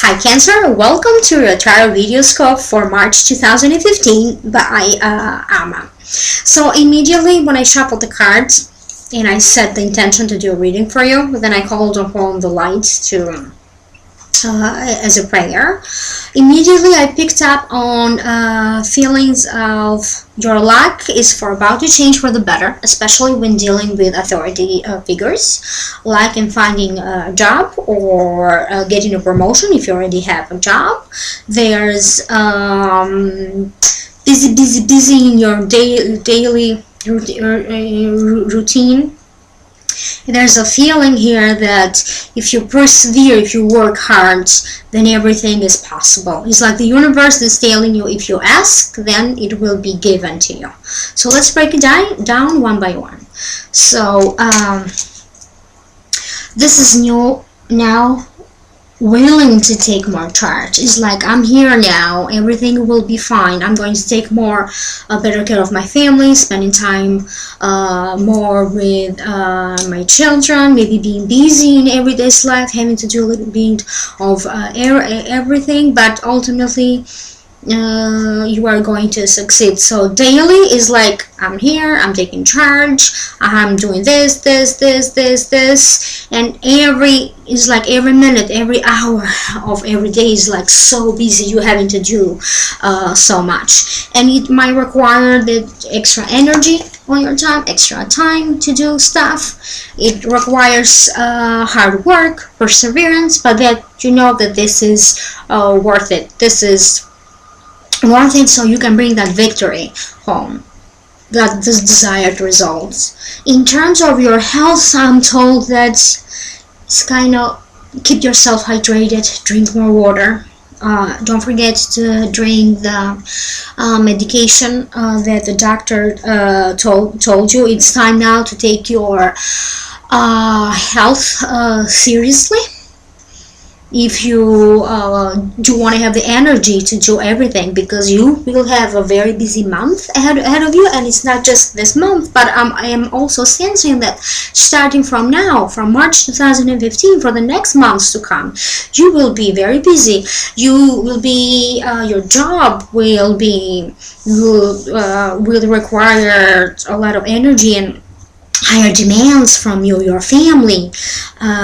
Hi Cancer, welcome to your Tarotvideoscope for March 2015 by Amma. So immediately when I shuffled the cards and I set the intention to do a reading for you, then I called upon the lights to as a prayer. Immediately I picked up on feelings of your luck is about to change for the better, especially when dealing with authority figures, like in finding a job or getting a promotion if you already have a job. There's busy in your daily routine. There's a feeling here that if you persevere, if you work hard, then everything is possible. It's like the universe is telling you, if you ask, then it will be given to you. So let's break it down one by one. So this is new now, willing to take more charge. It's like, I'm here now, everything will be fine. I'm going to take better care of my family, spending time more with my children, maybe being busy in everyday's life, having to do a little bit of everything, but ultimately you are going to succeed. So daily is like, I'm here, I'm taking charge, I'm doing this, and every minute, every hour of every day is like so busy, you having to do so much, and it might require the extra energy on your time, extra time to do stuff. It requires hard work, perseverance, but that you know that this is worth it. This is worth it, so you can bring that victory home, that this desired results. In terms of your health, I'm told that it's kind of keep yourself hydrated, drink more water. Don't forget to drink the medication that the doctor told you. It's time now to take your health seriously. If you do want to have the energy to do everything, because you will have a very busy month ahead of you, and it's not just this month, but I am also sensing that starting from now, from March 2015, for the next months to come, you will be very busy. You will be your job will require a lot of energy and higher demands from you, your family,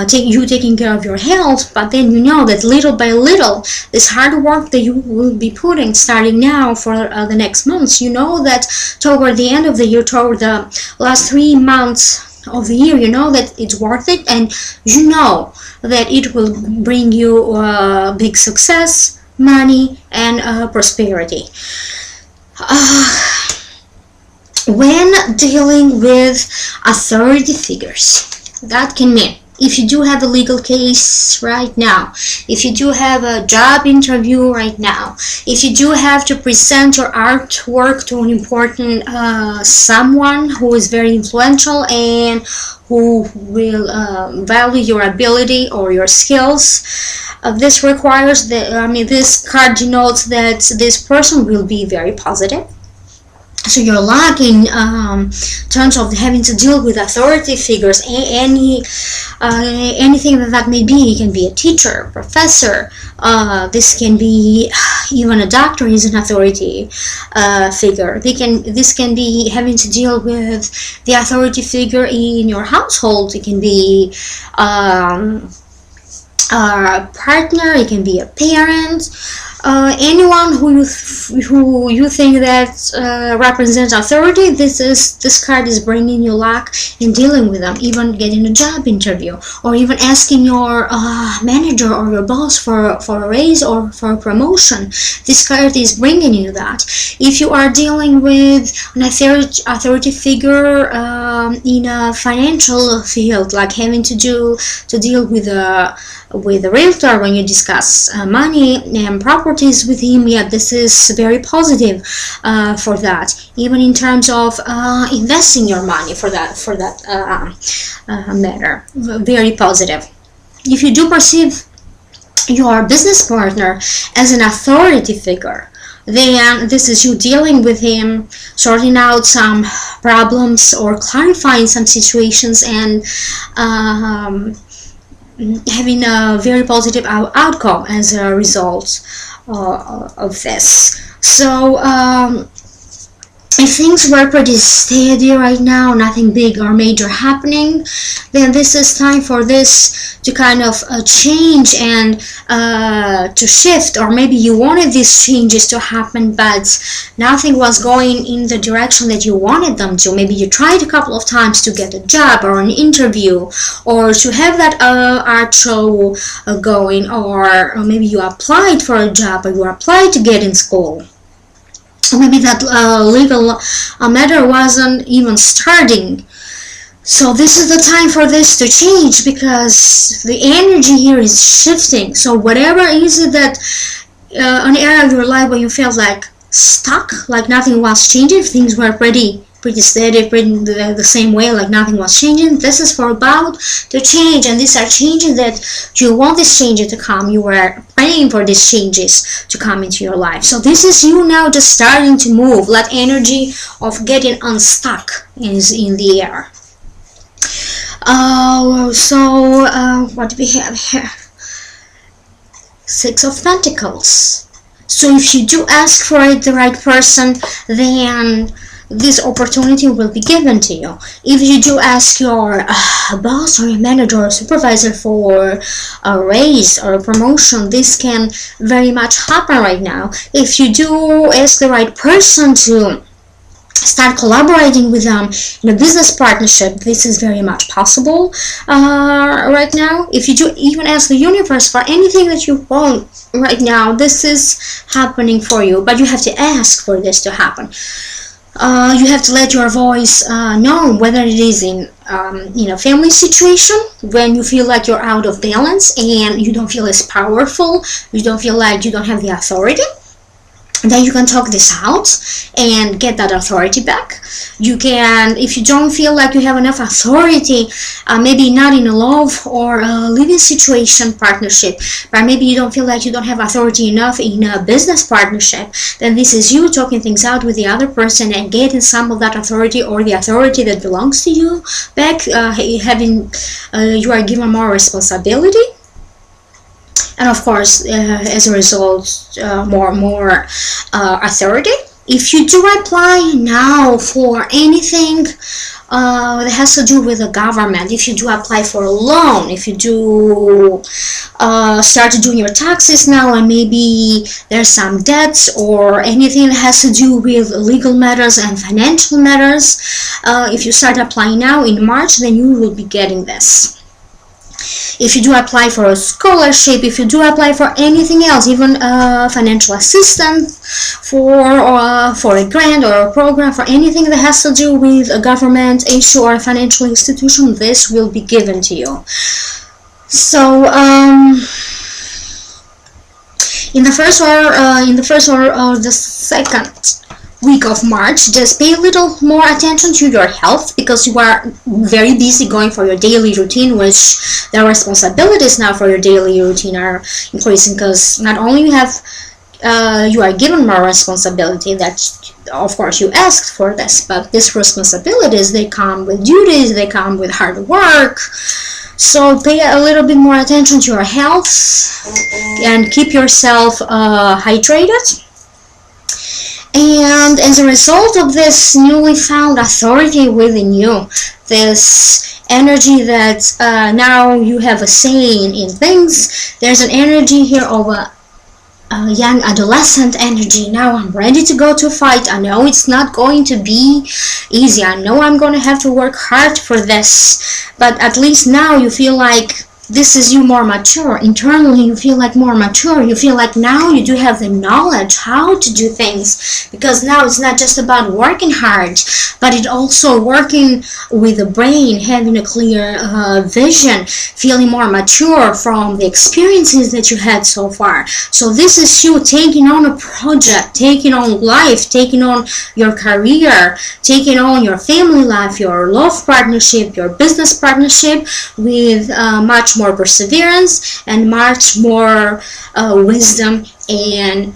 taking care of your health. But then you know that little by little, this hard work that you will be putting starting now for the next months, you know that toward the end of the year, toward the last 3 months of the year, you know that it's worth it, and you know that it will bring you big success, money, and prosperity. When dealing with authority figures, that can mean if you do have a legal case right now, if you do have a job interview right now, if you do have to present your artwork to an important someone who is very influential and who will value your ability or your skills, this requires this card denotes that this person will be very positive. So your luck in terms of having to deal with authority figures, anything that may be. It can be a teacher, professor. This can be even a doctor is an authority figure. This can be having to deal with the authority figure in your household. It can be a partner. It can be a parent. Anyone who you think that represents authority, this card is bringing you luck in dealing with them, even getting a job interview, or even asking your manager or your boss for a raise or for a promotion. This card is bringing you that. If you are dealing with an authority figure in a financial field, like having to deal with a realtor when you discuss money and properties with him, yeah, this is very positive for that. Even in terms of investing your money for that matter, very positive. If you do perceive your business partner as an authority figure, then this is you dealing with him, sorting out some problems or clarifying some situations, and having a very positive outcome as a result of this. So if things were pretty steady right now, nothing big or major happening, then this is time for this to kind of change and to shift. Or maybe you wanted these changes to happen, but nothing was going in the direction that you wanted them to. Maybe you tried a couple of times to get a job or an interview, or to have that art show going, or maybe you applied for a job, or you applied to get in school. Maybe that legal matter wasn't even starting. So this is the time for this to change, because the energy here is shifting. So whatever is it that an area of your life where you felt like stuck, like nothing was changing, things were pretty steady, pretty the same way, like nothing was changing, this is for about to change. And these are changes that you want this change to come. You were praying for these changes to come into your life. So this is you now just starting to move. That energy of getting unstuck is in the air. What do we have here? Six of Pentacles. So if you do ask for it, the right person, then this opportunity will be given to you. If you do ask your boss or your manager or supervisor for a raise or a promotion, this can very much happen right now. If you do ask the right person to start collaborating with them in a business partnership, this is very much possible right now. If you do even ask the universe for anything that you want right now, this is happening for you, but you have to ask for this to happen. You have to let your voice know, whether it is in a family situation when you feel like you're out of balance and you don't feel as powerful, you don't feel like you don't have the authority. Then you can talk this out and get that authority back. You can, if you don't feel like you have enough authority, maybe not in a love or a living situation partnership, but maybe you don't feel like you don't have authority enough in a business partnership, then this is you talking things out with the other person and getting some of that authority, or the authority that belongs to you, back. You are given more responsibility. And of course, as a result, more authority. If you do apply now for anything that has to do with the government, if you do apply for a loan, if you do start doing your taxes now, and maybe there's some debts or anything that has to do with legal matters and financial matters, if you start applying now in March, then you will be getting this. If you do apply for a scholarship, if you do apply for anything else, even financial assistance for a grant or a program, for anything that has to do with a government issue or a financial institution, this will be given to you. So in the first or the second week of March, just pay a little more attention to your health, because you are very busy going for your daily routine, which the responsibilities now for your daily routine are increasing, because not only you are given more responsibility, that of course you asked for this, but these responsibilities, they come with duties, they come with hard work. So pay a little bit more attention to your health and keep yourself hydrated. And as a result of this newly found authority within you, this energy that now you have a say in things, there's an energy here of a young adolescent energy. Now I'm ready to go to fight. I know it's not going to be easy. I know I'm going to have to work hard for this, but at least now you feel like this is you more mature. Internally, you feel like more mature. You feel like now you do have the knowledge how to do things, because now it's not just about working hard, but it also working with the brain, having a clear vision, feeling more mature from the experiences that you had so far. So this is you taking on a project, taking on life, taking on your career, taking on your family life, your love partnership, your business partnership with much more perseverance and much more wisdom and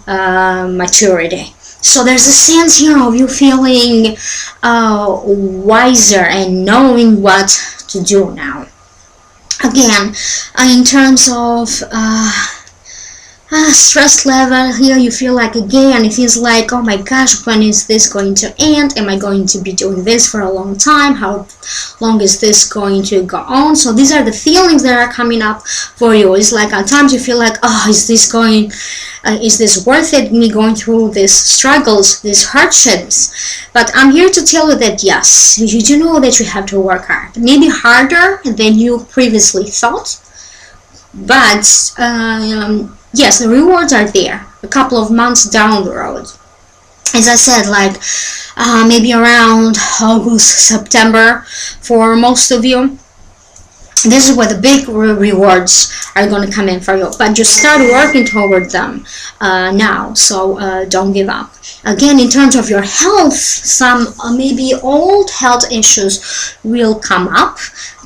maturity. So there's a sense here of you feeling wiser and knowing what to do now. Again, in terms of stress level, here you feel like, again, it feels like, oh my gosh, when is this going to end? Am I going to be doing this for a long time? How long is this going to go on? So these are the feelings that are coming up for you. It's like at times you feel like, oh, is this worth it, me going through these struggles, these hardships? But I'm here to tell you that yes, you do know that you have to work hard, maybe harder than you previously thought, but yes, the rewards are there a couple of months down the road. As I said, like maybe around August, September for most of you. This is where the big rewards are going to come in for you, but you start working toward them now, so don't give up. Again, in terms of your health, some maybe old health issues will come up,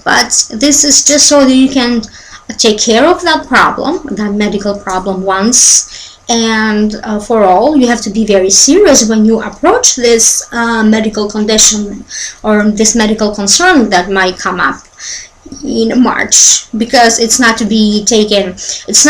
but this is just so that you can take care of that problem, that medical problem, once and for all. You have to be very serious when you approach this medical condition or this medical concern that might come up in March, because it's not to be taken, it's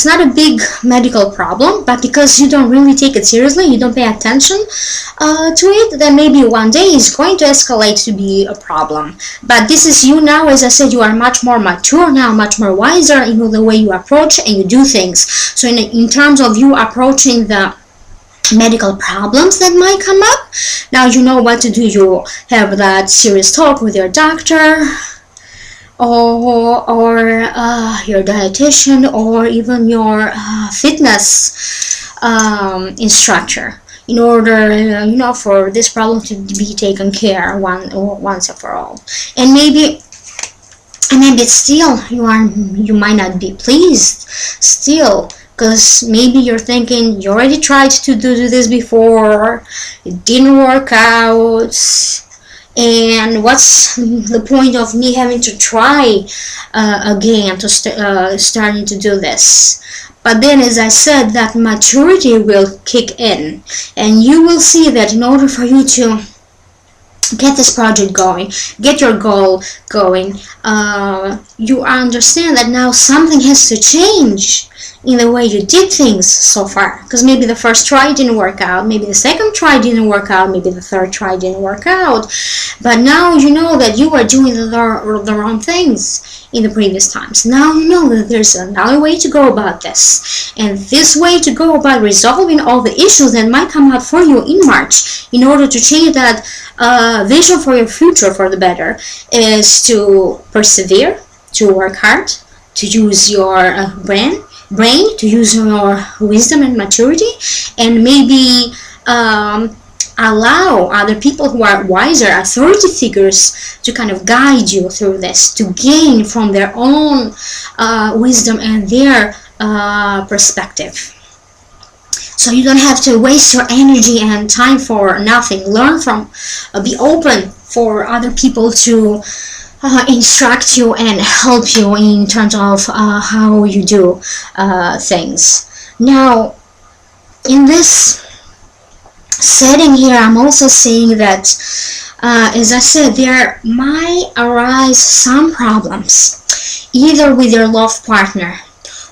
not a big medical problem, but because you don't really take it seriously, you don't pay attention to it, then maybe one day it's going to escalate to be a problem. But this is you now. As I said, you are much more mature now, much more wiser in the way you approach and you do things. So in terms of you approaching the medical problems that might come up, now you know what to do. You have that serious talk with your doctor, or your dietitian, or even your fitness instructor, in order for this problem to be taken care once and for all. And maybe still you might not be pleased still, because maybe you're thinking you already tried to do this before, it didn't work out, and what's the point of me having to try again to starting to do this? But then, as I said, that maturity will kick in, and you will see that in order for you to get this project going, get your goal going, you understand that now something has to change in the way you did things so far, because maybe the first try didn't work out, maybe the second try didn't work out, maybe the third try didn't work out, but now you know that you were doing the wrong things in the previous times. Now you know that there's another way to go about this, and this way to go about resolving all the issues that might come up for you in March in order to change that vision for your future for the better is to persevere, to work hard, to use your brain, to use your wisdom and maturity, and maybe allow other people who are wiser, authority figures, to kind of guide you through this, to gain from their own wisdom and their perspective. So you don't have to waste your energy and time for nothing. Learn from, be open for other people to instruct you and help you in terms of how you do things. Now, in this setting here, I'm also seeing that, as I said, there might arise some problems, either with your love partner,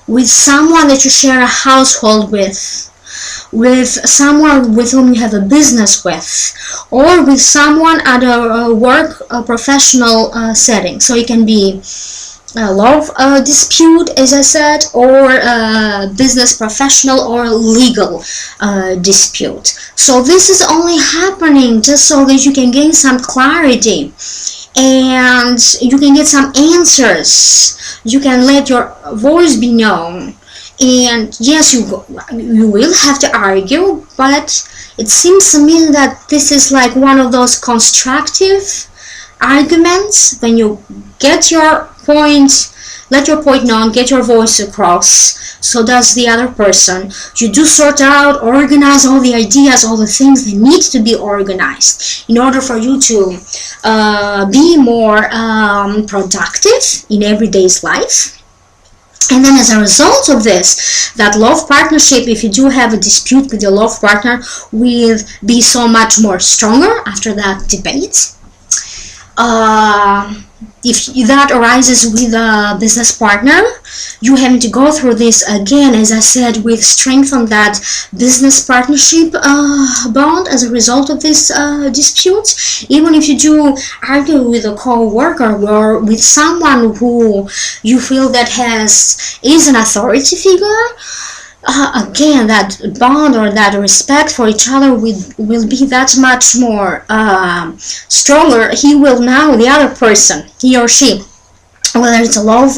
with someone that you share a household with someone with whom you have a business with, or with someone at a work professional setting. So it can be a love dispute, as I said, or a business professional or legal dispute. So this is only happening just so that you can gain some clarity and you can get some answers. You can let your voice be known. And yes, you will have to argue, but it seems to me that this is like one of those constructive arguments, when you get your point, let your point known, get your voice across, so does the other person. You do sort out, organize all the ideas, all the things that need to be organized in order for you to be more productive in everyday's life. And then as a result of this, that love partnership, if you do have a dispute with your love partner, will be so much more stronger after that debate. if that arises with a business partner, you having to go through this again, as I said, with strengthen that business partnership bond as a result of this dispute. Even if you do argue with a co-worker or with someone who you feel that is an authority figure, again, that bond or that respect for each other will be that much more stronger. He will now, the other person, he or she, whether it's a love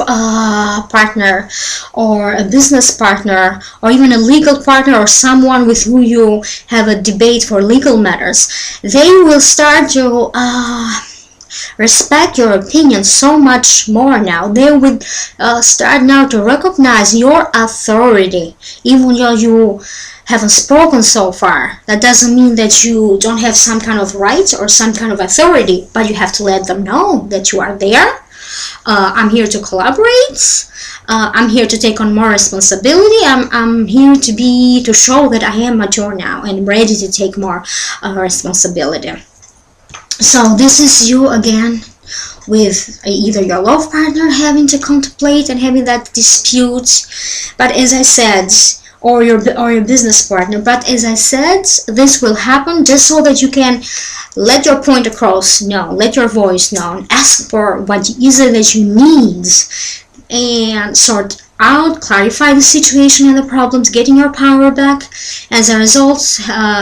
partner or a business partner or even a legal partner or someone with who you have a debate for legal matters, they will start to respect your opinion so much more now. They will start now to recognize your authority, even though you haven't spoken so far. That doesn't mean that you don't have some kind of right or some kind of authority, but you have to let them know that you are there. I'm here to collaborate. I'm here to take on more responsibility. I'm here to show that I am mature now and ready to take more responsibility. So this is you again with either your love partner having to contemplate and having that dispute, but as I said, or your business partner. But as I said, this will happen just so that you can let your point across, let your voice known, ask for what is it that you need, and sort out, clarify the situation and the problems, getting your power back. As a result,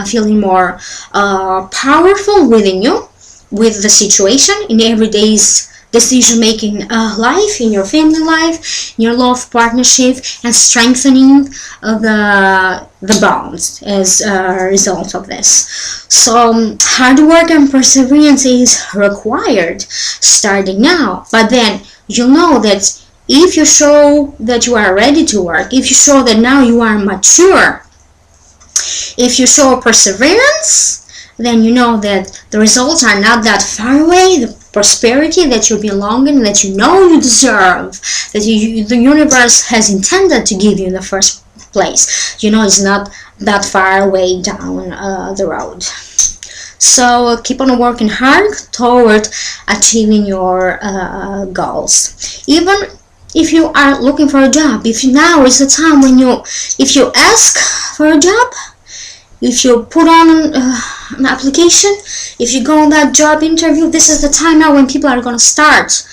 feeling more powerful within you, with the situation in everyday's decision-making life, in your family life, in your love partnership, and strengthening the bonds as a result of this. So hard work and perseverance is required starting now, but then you'll know that if you show that you are ready to work, if you show that now you are mature, if you show perseverance, then you know that the results are not that far away. The prosperity that you belong in, that you know you deserve, that the universe has intended to give you in the first place, it's not that far away down the road. So keep on working hard toward achieving your goals. Even if you are looking for a job, now is the time when if you ask for a job, if you put on an application, if you go on that job interview, this is the time now when people are going to start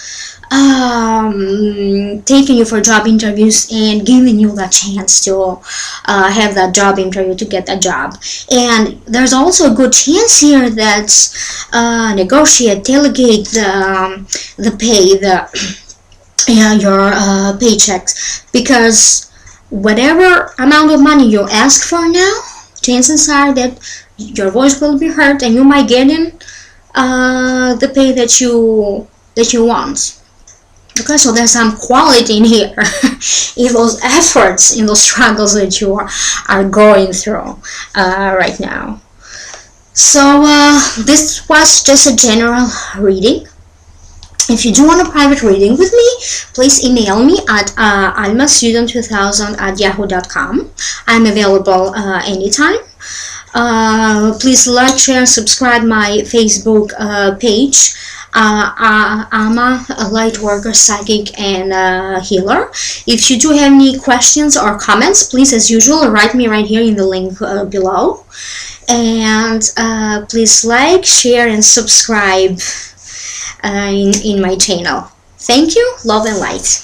taking you for job interviews and giving you that chance to have that job interview to get that job. And there's also a good chance here that negotiate, delegate the pay, your paychecks, because whatever amount of money you ask for now, chances are that your voice will be heard and you might get in the pay that you want. Okay, so there's some quality in here in those efforts, in those struggles that you are going through right now. So this was just a general reading. If you do want a private reading with me, please email me at almastudent2000@yahoo.com. I'm available anytime. Please like, share, and subscribe my Facebook page. Alma, a light worker, psychic, and healer. If you do have any questions or comments, please, as usual, write me right here in the link below. And please like, share, and subscribe in my channel. Thank you, love and light.